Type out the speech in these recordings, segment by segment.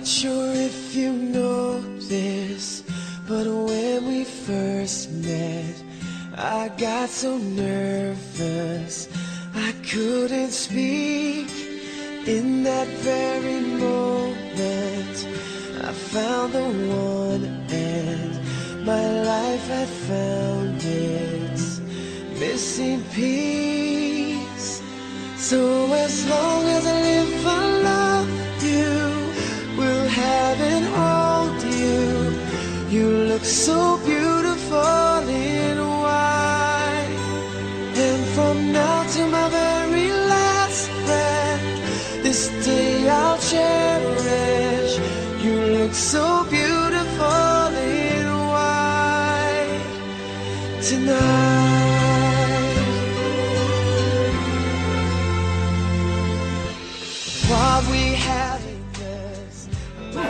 Not sure if you know this, but when we first met, I got so nervous I couldn't speak. In that very moment, I found the one, and my life had found its missing piece. So as long as I live, I love you, will have and hold you. You look so beautiful in white, and from now to my very last breath, this day I'll cherish. You look so beautiful in white tonight. What we have in us, my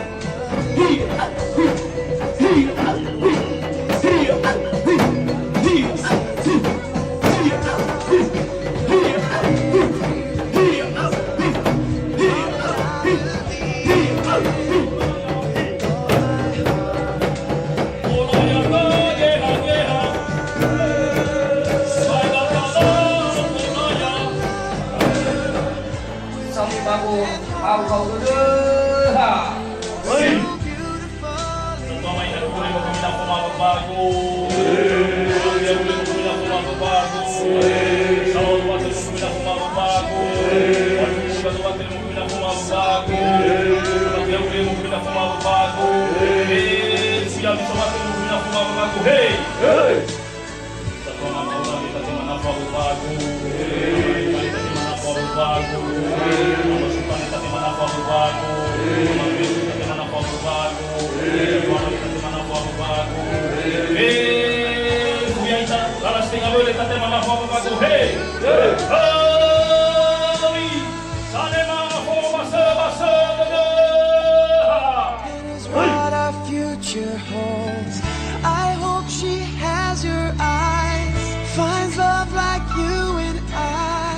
what our future holds, I hope she has your eyes, finds love like you and I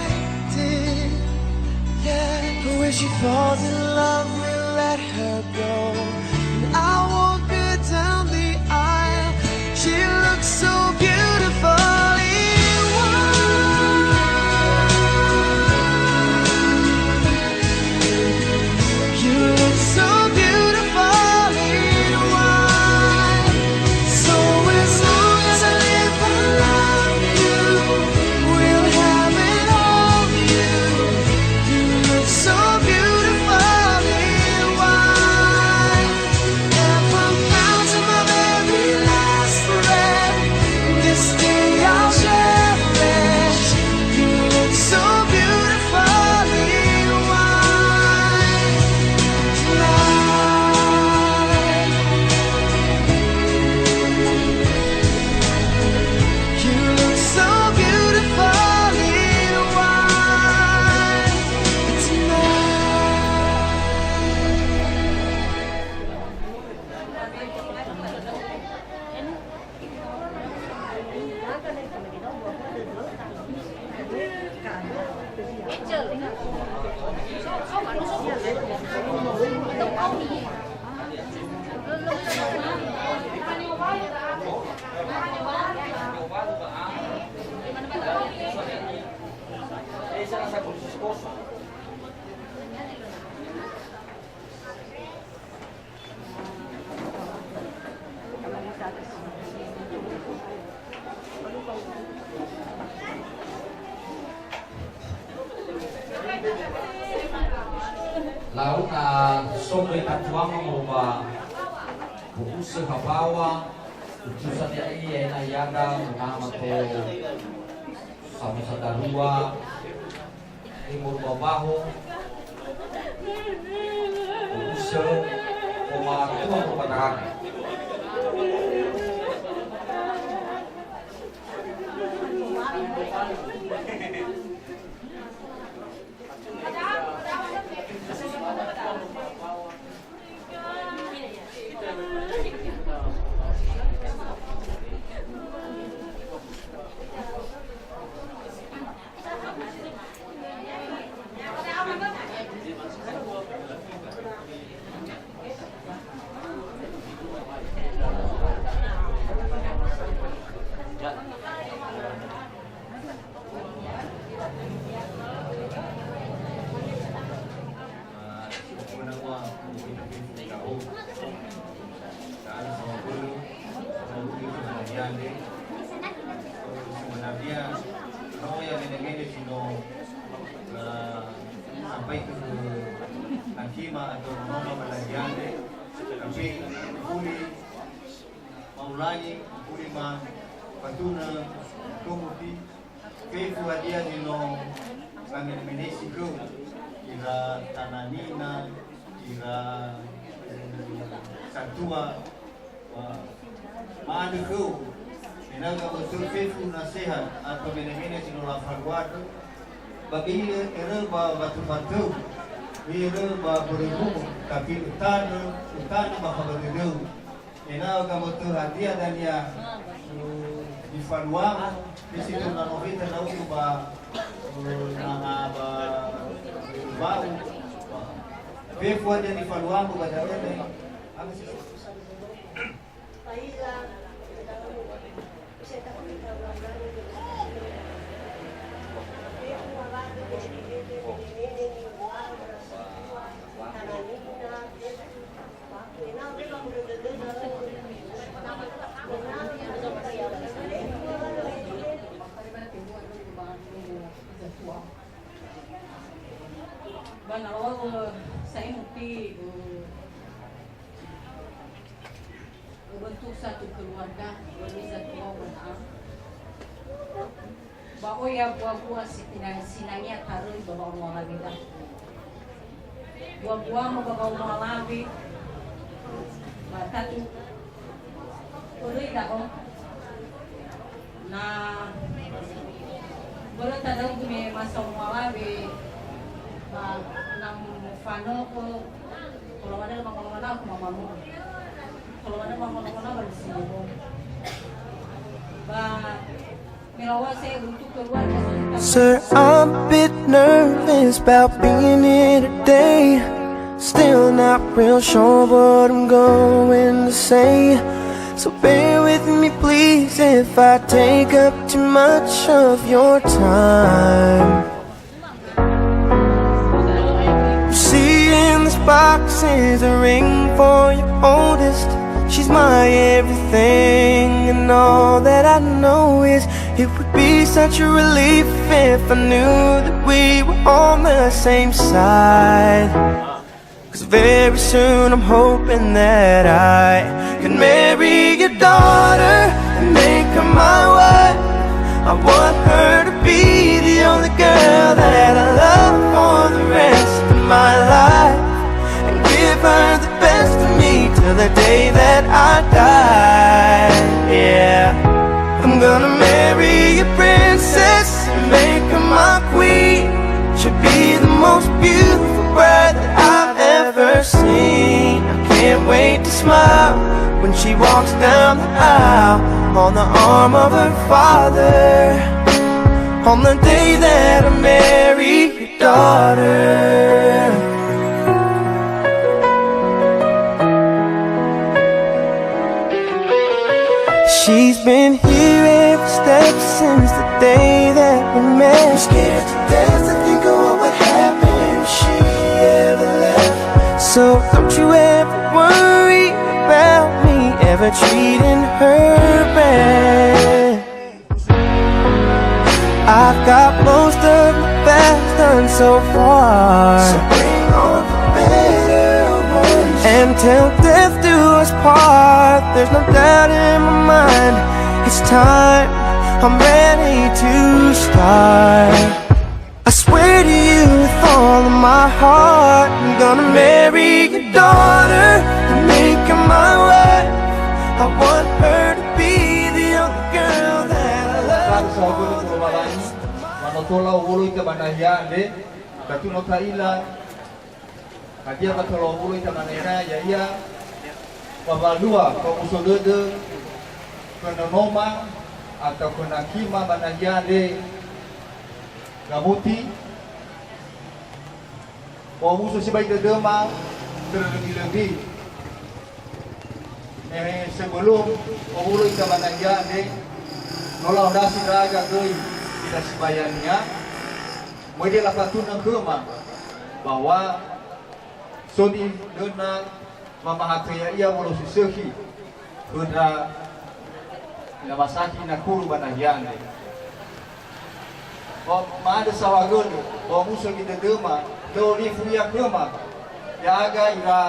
did. Yeah, but when she falls in love, we'll let her go, and I walk her down the aisle. She looks so beautiful in white. You look so beautiful in white. So as long as I live, I love you, will have and hold you. You look so beautiful in white, and from now to my very last breath, this day I'll cherish. You look so beautiful in white tonight. You look so beautiful in white laut na sobre katuang merubah buku sehabawa utusan dia iya na yaga nama to sama sadarua timur babaho buku koma tua merupakan Sebenarnya kalau yang ini sino sampai ke Nakima atau Mama Malayane, tapi Uli Maulani, Uli Ma Patuna, Komuti, Kefu Adia Nino, kami Mexico, Ira Tananina, Ira Santua, Maadu Ko. Inaga betul fefu nasihat atau menemene sino la farwado babi era ba batu era ba beribu tapi utana ba kabadu inaga betul hadiah dan ya di farwa di situ na novita na uyu ba bau fefu ada di farwa ba dadane ang Banalaw sa imuti bentuk satu keluarga bisa tua benar. Bawa ya buah-buah sinangnya taruh bawa uang lagi dah. Buah-buah mau bawa uang lagi. Mata tu, boleh dah om. Nah, boleh tak tahu kami masa uang lagi. Nang fano ko kalau ada mama aku mamamu. Kalau ada mama bersih mo. Sir, I'm a bit nervous about being here today. Still not real sure what I'm going to say. So bear with me please if I take up too much of your time. You see in this box is a ring for your oldest. She's my everything, and all that I know is it would be such a relief if I knew that we were on the same side. 'Cause very soon I'm hoping that I can marry your daughter and make her my wife. I want her to be the only girl that I love for the rest of my life, and give her the best of me till the day that I die. Yeah, I'm gonna marry a princess and make her my queen. She'll be the most beautiful bride that I've ever seen. I can't wait to smile when she walks down the aisle on the arm of her father, on the day that I marry your daughter. She's been here every step since the day that we met. I'm scared to death to think of what would happen if she ever left. So don't you ever worry about me ever treating her bad. I've got most of the best done so far, so bring on the better ones. And till death do us part, there's no doubt in my mind, it's time, I'm ready to start. I swear to you with all of my heart, I'm gonna marry your daughter and make her my wife. I want her to be the only girl that I love. Sa ulo ko mabalani, manotola ulo ita manayande, katuno taila, kadia matola ulo ita manera ya ia, pabalua kau usodede, kenonoma atau kenakima manayande, gamuti, kau musuh sebaik dedema terlebih-lebih. sebelum ulo ika banaya de nolah dasi raga doi tidak sebayarnya mede la patuna kema bahwa sodi dena mama hataya ia mulo sisehi kudra na masaki na kuru banaya de o maada sawagon o muso kita dema dori fuya kema ya aga ira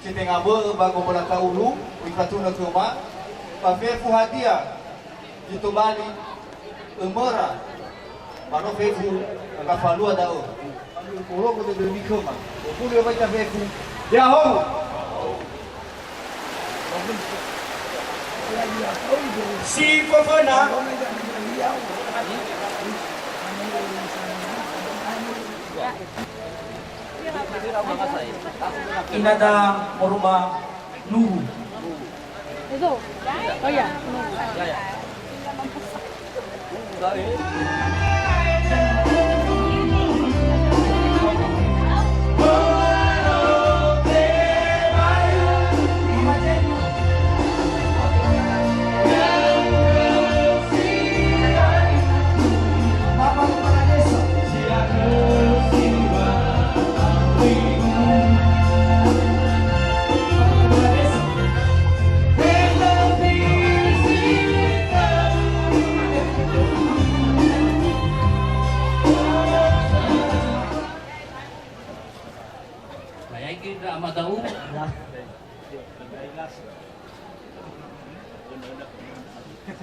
sitengah ber bago bola taulu wipatuna kema pafe fuhadia itu bali umara mano fefu akafalua dao kulo ko de mikoma kulo baita fefu ya ho Si Fofana inada moruma nuhu. Itu. Oh ya.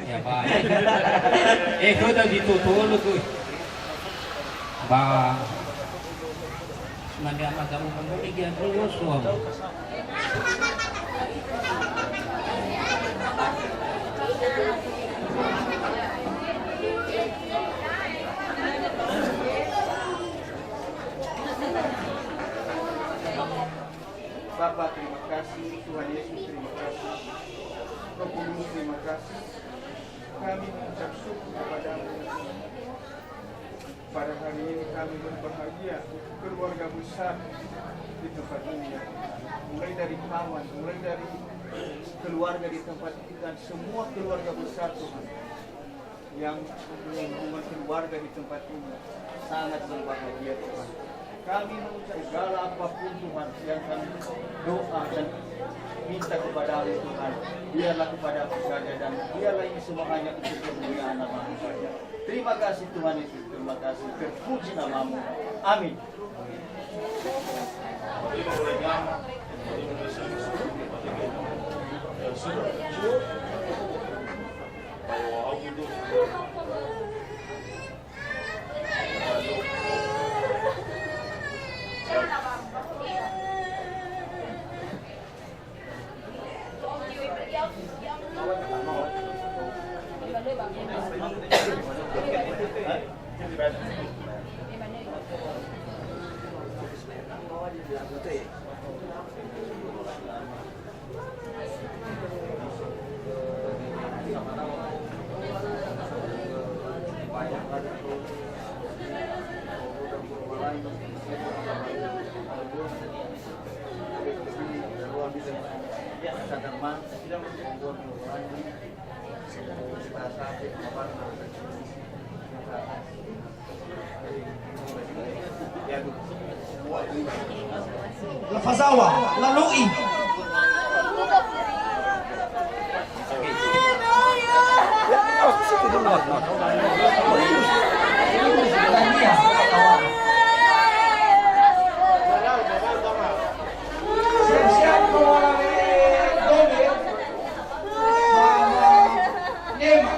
Ya baik. Kau dah ditutul tu. Bah. Mandi amat kamu kembali dia terus suami. Bapak terima kasih, Tuhan Yesus terima kasih, Roh Kudus terima kasih. Kami mengucap syukur kepadamu. Pada hari ini kami berbahagia keluarga besar di tempat ini, mulai dari kawan, mulai dari keluarga di tempat ini dan semua keluarga besar Tuhan yang mempunyai hubungan keluarga di tempat ini sangat berbahagia Tuhan. Kami mengucap segala apapun Tuhan yang kami doa dan minta kepada Allah Tuhan, biarlah kepada aku saja dan biarlah ini semua hanya untuk kemuliaan nama-Mu saja. Terima kasih Tuhan Yesus, terima kasih, terpuji nama-Mu. Amin. Lafazawa, lalui. Siap-siap orang Doni, Nema.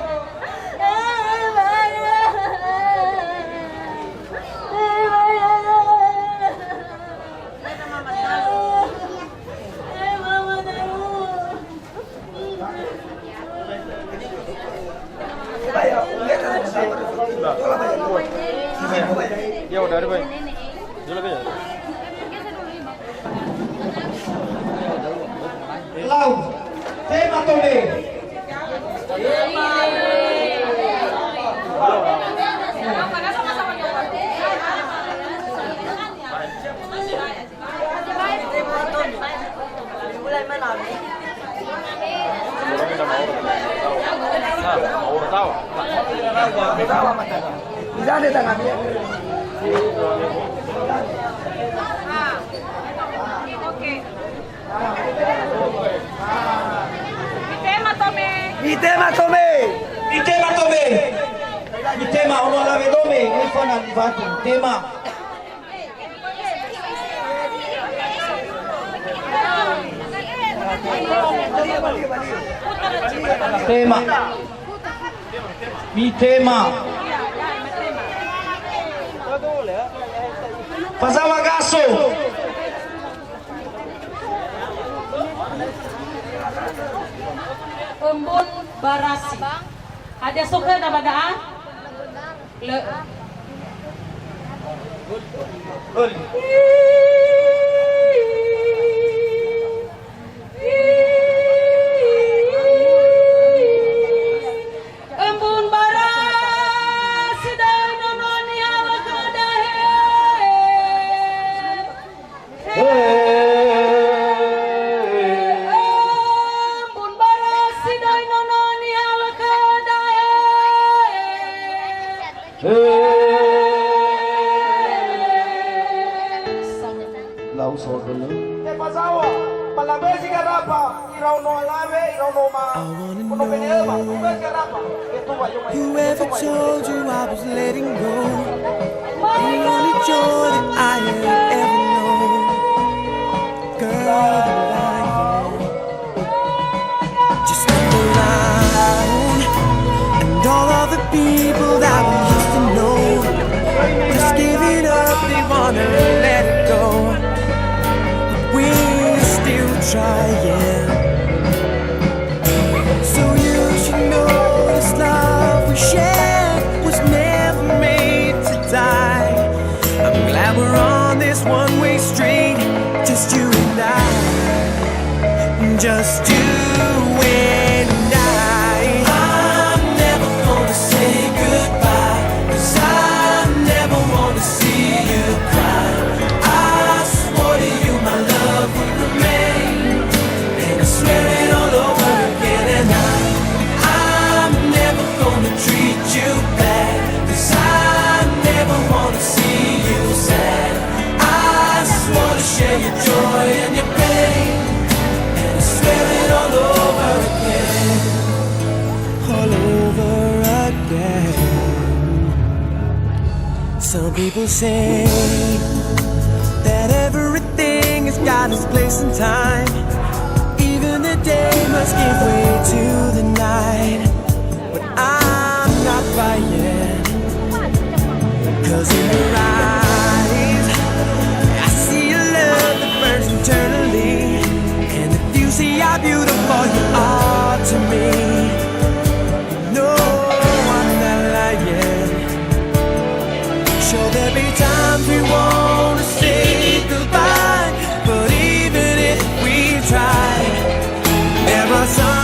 Tema ono la vedome e fanno infatti tema. Tema. Mi tema. Pasama gaso. Embun barasi. Ada suka na badaan? Le. Embun barasi dan nononi ala kadahe. Embun barasi dan nononi ala kadahe. Lau so dulu. Pasawa, palabe si garapa, iraw no alabe, iraw no ma. Kuno penelba, kuno garapa. Ito ba yung Whoever told you I was letting go? The only joy that I have ever known. Girl, that I am. Just look around, and all of the people that we used to know just give it up, they wanna let it go. But we're still trying. So you should know this love we shared was never made to die. I'm glad we're on this one-way street, just you and I, just you and I. I'm never gonna say goodbye, 'cause I never wanna see you cry. I swore to you my love would remain, and I swear it all over again. And I'm never gonna treat you bad, 'cause I never wanna see you sad. I just wanna share your joy and your pain, and I swear it all over again. All over again. Some people say that everything has got its place and time. Even the day must give way to the night. But I'm not buying, 'cause in your eyes I see a love that burns eternally. And if you see how beautiful you are to me, no, I'm not lying. Sure, there'll be times we wanna say goodbye, but even if we try, there are some